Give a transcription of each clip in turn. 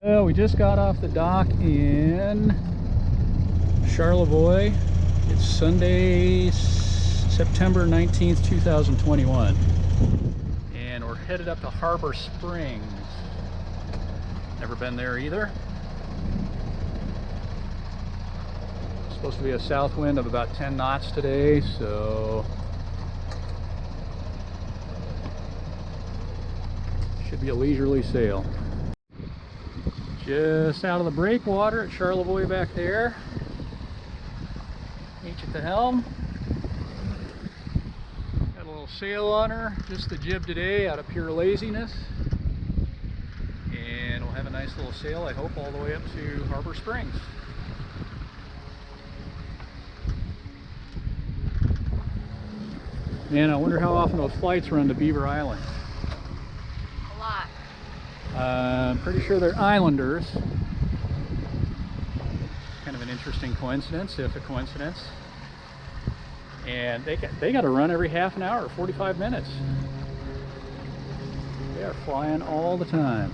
Well, we just got off the dock in Charlevoix. It's Sunday, September 19th, 2021. And we're headed up to Harbor Springs. Never been there either. It's supposed to be a south wind of about 10 knots today, so should be a leisurely sail. Just out of the breakwater at Charlevoix back there. Each at the helm. Got a little sail on her, just the jib today out of pure laziness. And we'll have a nice little sail, I hope, all the way up to Harbor Springs. Man, I wonder how often those flights run to Beaver Island. A lot. I'm pretty sure they're islanders. Kind of an interesting coincidence, if a coincidence. And they got to run every half an hour, 45 minutes. They are flying all the time.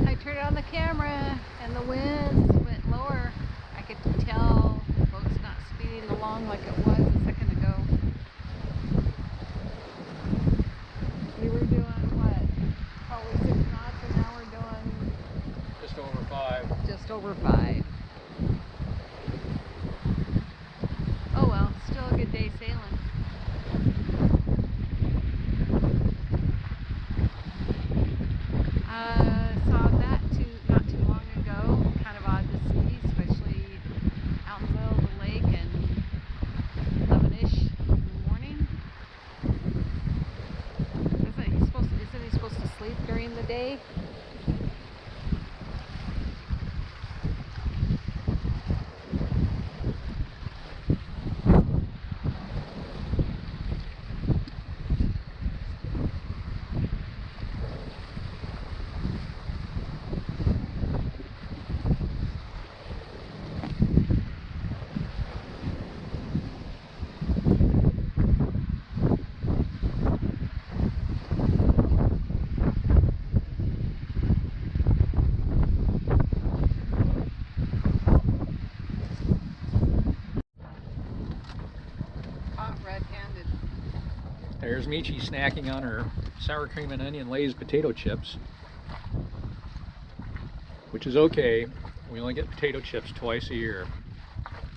I turned on the camera and the winds went lower. I could tell the boat's not speeding along like it was a second ago. We were doing what? Probably 6 knots, and now we're doing Just over 5. just over 5. Oh well, still a good day sailing. Saw that not too long ago. Kind of odd to see, especially out in the middle of the lake and 11-ish in the morning. Isn't he supposed to sleep during the day? Red-handed. There's Michi snacking on her sour cream and onion Lay's potato chips, which is okay. We only get potato chips twice a year.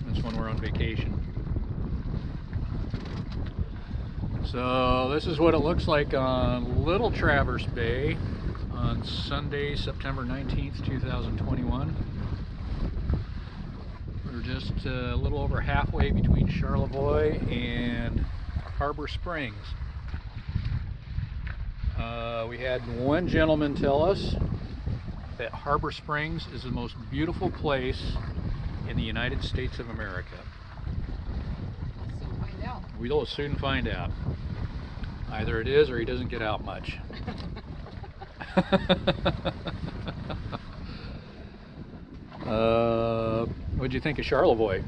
That's when we're on vacation. So this is what it looks like on Little Traverse Bay on Sunday, September 19th, 2021. We're just a little over halfway between Charlevoix and Harbor Springs. We had one gentleman tell us that Harbor Springs is the most beautiful place in the United States of America. We'll soon find out. We'll soon find out. Either it is or he doesn't get out much. What'd you think of Charlevoix?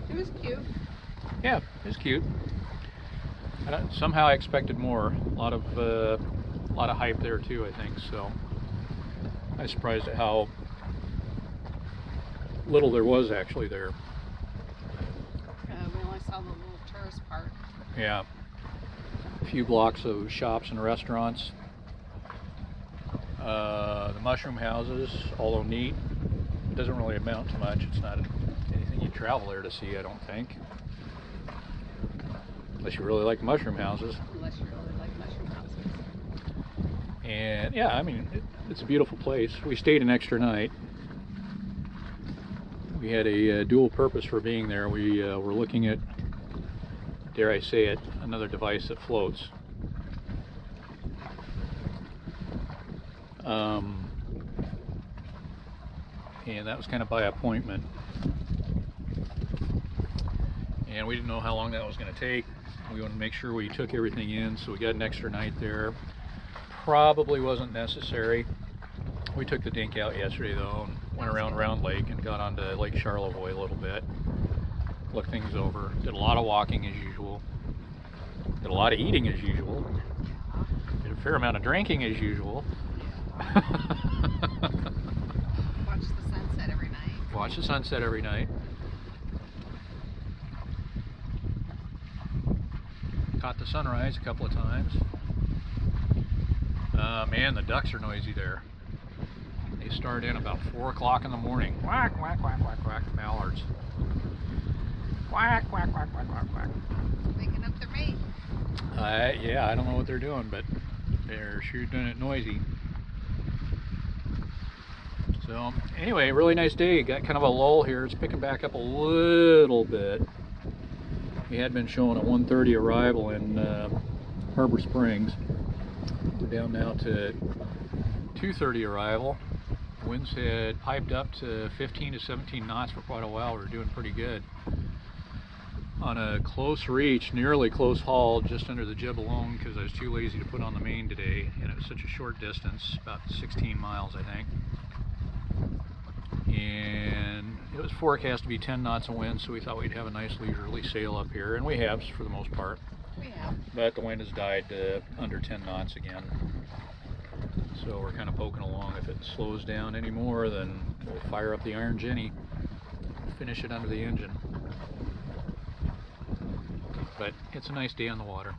It was cute. Yeah, it was cute. Somehow I expected more. A lot of hype there too, I think. So I was surprised at how little there was actually there. We only saw the little tourist part. Yeah, a few blocks of shops and restaurants. The mushroom houses, although neat, doesn't really amount to much. It's not anything you travel there to see, I don't think. Unless you really like mushroom houses. Unless you really like mushroom houses. And yeah, I mean, it's a beautiful place. We stayed an extra night. We had a dual purpose for being there. We were looking at, dare I say it, another device that floats. And that was kind of by appointment. And we didn't know how long that was going to take. We wanted to make sure we took everything in, so we got an extra night there. Probably wasn't necessary. We took the dink out yesterday though, and went around Round Lake and got onto Lake Charlevoix a little bit. Looked things over. Did a lot of walking as usual. Did a lot of eating as usual. Did a fair amount of drinking as usual. Watch the sunset every night. Watch the sunset every night. Caught the sunrise a couple of times. Man, the ducks are noisy there. They start in about 4 o'clock in the morning. Quack, quack, quack, quack, quack. Mallards. Quack, quack, quack, quack, quack, quack. Waking up their mate. Yeah, I don't know what they're doing, but they're sure doing it noisy. So, anyway, really nice day. Got kind of a lull here. It's picking back up a little bit. We had been showing a 1:30 arrival in Harbor Springs. We're down now to 2:30 arrival. Winds had piped up to 15 to 17 knots for quite a while. We were doing pretty good. On a close reach, nearly close haul, just under the jib alone, because I was too lazy to put on the main today, and it was such a short distance, about 16 miles I think. And it was forecast to be 10 knots of wind, so we thought we'd have a nice leisurely sail up here, and we have for the most part. We have. But the wind has died to under 10 knots again. So we're kind of poking along. If it slows down anymore, then we'll fire up the Iron Jenny, finish it under the engine. But it's a nice day on the water.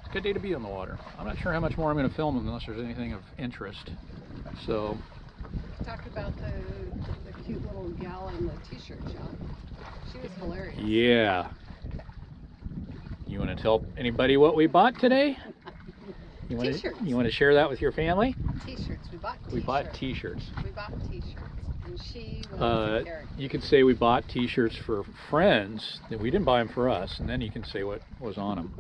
It's a good day to be on the water. I'm not sure how much more I'm going to film unless there's anything of interest. So, Talk about the cute little gal in the t-shirt shop. She was hilarious. yeah. You want to tell anybody what we bought today? T-shirts. You want to share that with your family? T-shirts. We bought t-shirts. We bought t-shirts. We bought t-shirts. And she was a character. You could say we bought t-shirts for friends. That we didn't buy them for us, and then you can say what was on them.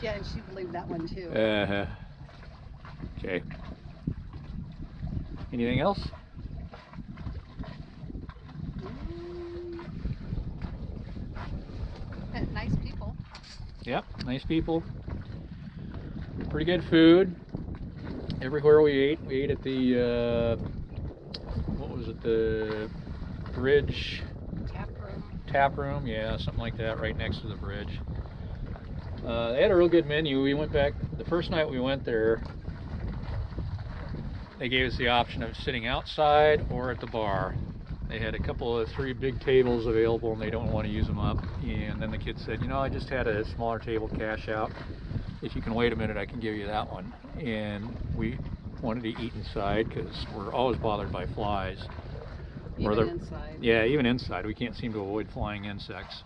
Yeah, and she believed that one too. Okay. Anything else? Nice people. Yep, nice people. Pretty good food. Everywhere we ate at the what was it? The bridge tap room. Yeah, something like that, right next to the bridge. They had a real good menu. We went back the first night we went there. They gave us the option of sitting outside or at the bar. They had a couple of 3 big tables available, and they don't want to use them up. And then the kid said, you know, I just had a smaller table cash out. If you can wait a minute, I can give you that one. And we wanted to eat inside because we're always bothered by flies. Even inside. Yeah, even inside. We can't seem to avoid flying insects.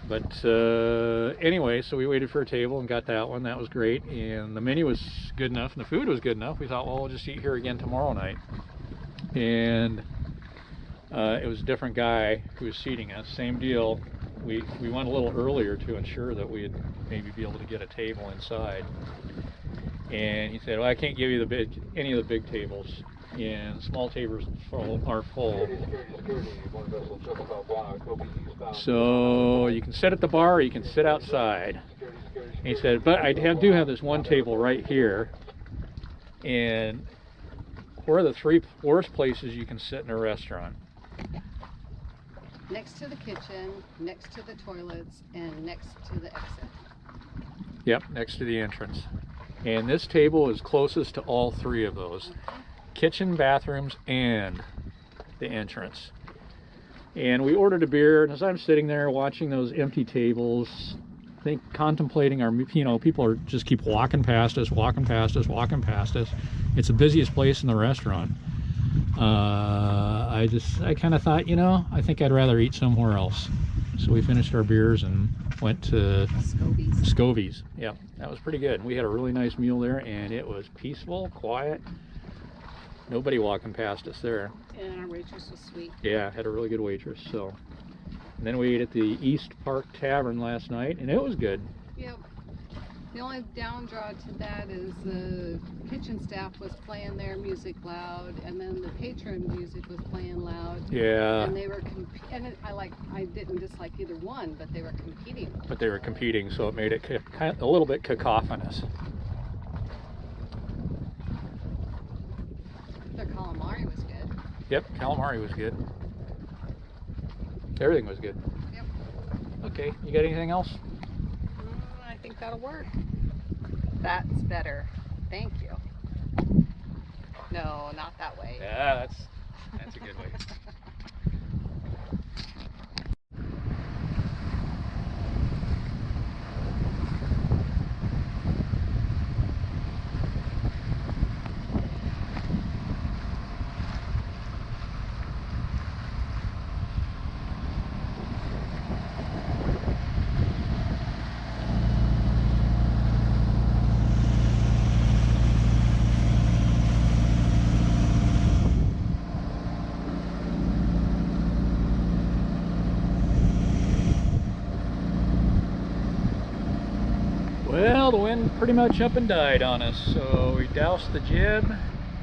But anyway, so we waited for a table and got that one. That was great. And the menu was good enough and the food was good enough. We thought, well, we'll just eat here again tomorrow night. And it was a different guy who was seating us. Same deal. We went a little earlier to ensure that we'd maybe be able to get a table inside. And he said, well, I can't give you any of the big tables. And small tables are full. So you can sit at the bar or you can sit outside. And he said, but I do have this one table right here. And where are the 3 worst places you can sit in a restaurant? Next to the kitchen, next to the toilets, and next to the exit. Yep, next to the entrance. And this table is closest to all 3 of those. Kitchen, bathrooms, and the entrance. And we ordered a beer, and as I'm sitting there watching those empty tables, contemplating our, people are just keep walking past us. It's the busiest place in the restaurant. I kind of thought, I think I'd rather eat somewhere else. So we finished our beers and went to Scovie's. Yeah, that was pretty good. We had a really nice meal there, and it was peaceful, quiet. Nobody walking past us there. And our waitress was sweet. Yeah, had a really good waitress. So, and then we ate at the East Park Tavern last night, and it was good. Yep. The only downdraw to that is the kitchen staff was playing their music loud, and then the patron music was playing loud. Yeah. And they were I didn't dislike either one, but they were competing. But they were competing, so it made it kind of a little bit cacophonous. Their calamari was good. Yep, calamari was good. Everything was good. Yep. Okay, you got anything else? I think that'll work. That's better. Thank you. No, not that way. Yeah, that's a good way. Well, the wind pretty much up and died on us, so we doused the jib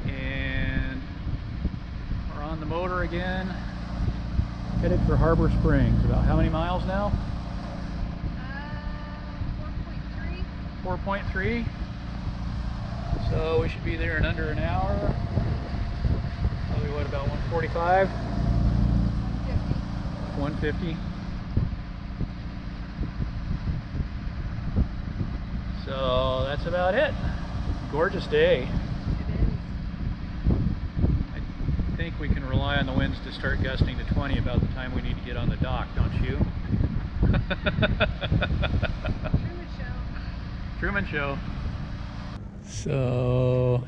and we're on the motor again, headed for Harbor Springs. About how many miles now? 4.3. 4.3. So we should be there in under an hour. Probably what, about 145? 150. So that's about it. Gorgeous day. It is. I think we can rely on the winds to start gusting to 20 about the time we need to get on the dock, don't you? Truman Show. So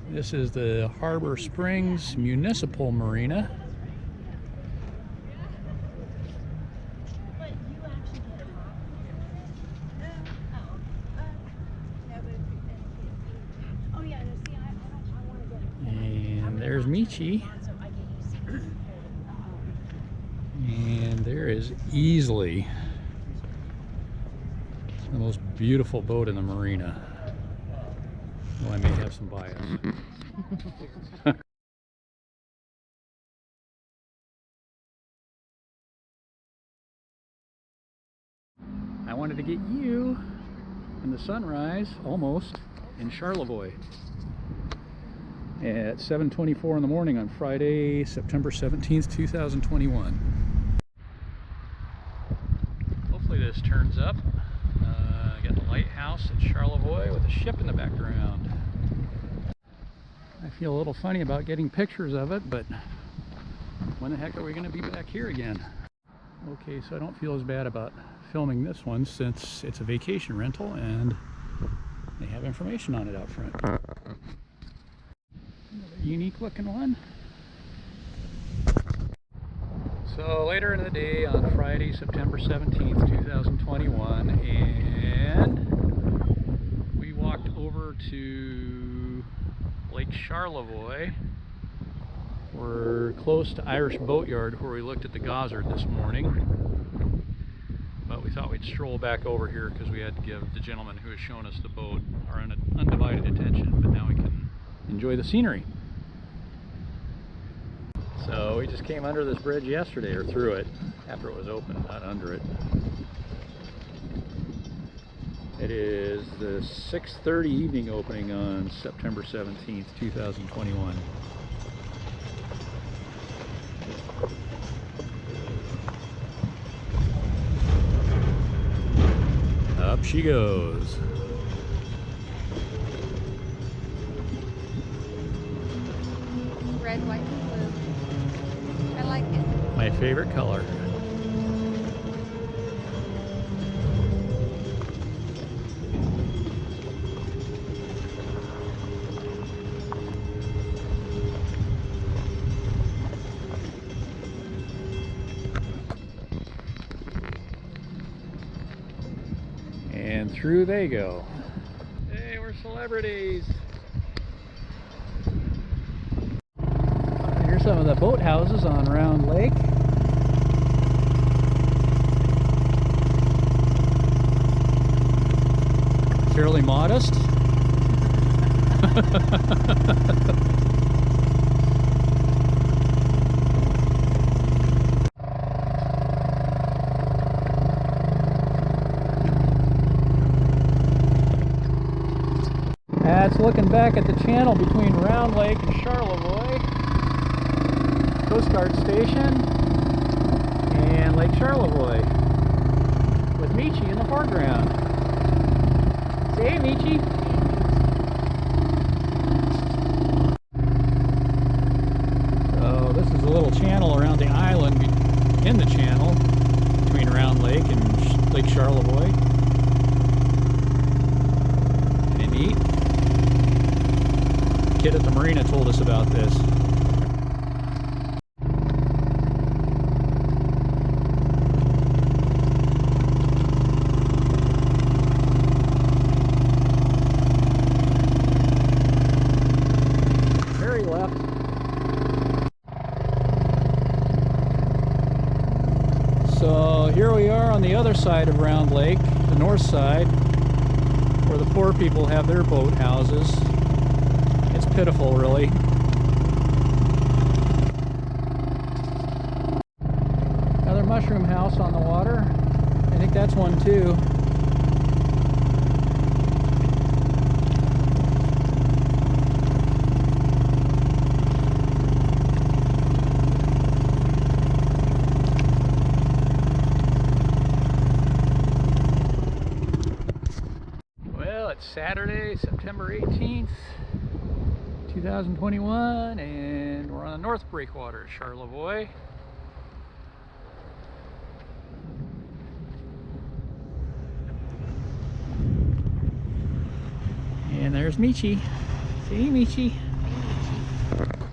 this is the Harbor Springs Municipal Marina. And there's Michi. And there is easily the most beautiful boat in the marina. Well, I may have some bias. I wanted to get you in the sunrise, almost, in Charlevoix at 7:24 in the morning on Friday, September 17th, 2021. Hopefully this turns up. Got the lighthouse at Charlevoix with a ship in the background. I feel a little funny about getting pictures of it, but when the heck are we going to be back here again? Okay, so I don't feel as bad about filming this one since it's a vacation rental and they have information on it out front. Another unique looking one. So later in the day on Friday, September 17th, 2021, and we walked over to Lake Charlevoix. We're close to Irish Boatyard where we looked at the Gozzard this morning, but we thought we'd stroll back over here because we had to give the gentleman who has shown us the boat our undivided attention, but now we can enjoy the scenery. So we just came under this bridge yesterday, or through it, after it was open, not under it. It is the 6:30 evening opening on September 17th, 2021. Up she goes. Red, white, and blue. I like it. My favorite color. And through they go. Hey, we're celebrities. Here's some of the boat houses on Round Lake. Is there fairly modest. That's looking back at the channel between Round Lake and Charlevoix, Coast Guard Station, and Lake Charlevoix, with Michi in the foreground. Say hey, Michi. So this is a little channel around the island in the channel between Round Lake and Lake Charlevoix. Pretty neat. The kid at the marina told us about this. Very left. So here we are on the other side of Round Lake, the north side, where the poor people have their boat houses. It's pitiful, really. Another mushroom house on the water. I think that's one too. Well, it's Saturday, September 18th. 2021, and we're on the North Breakwater at Charlevoix. And there's Michi. See Michi. Hey, Michi.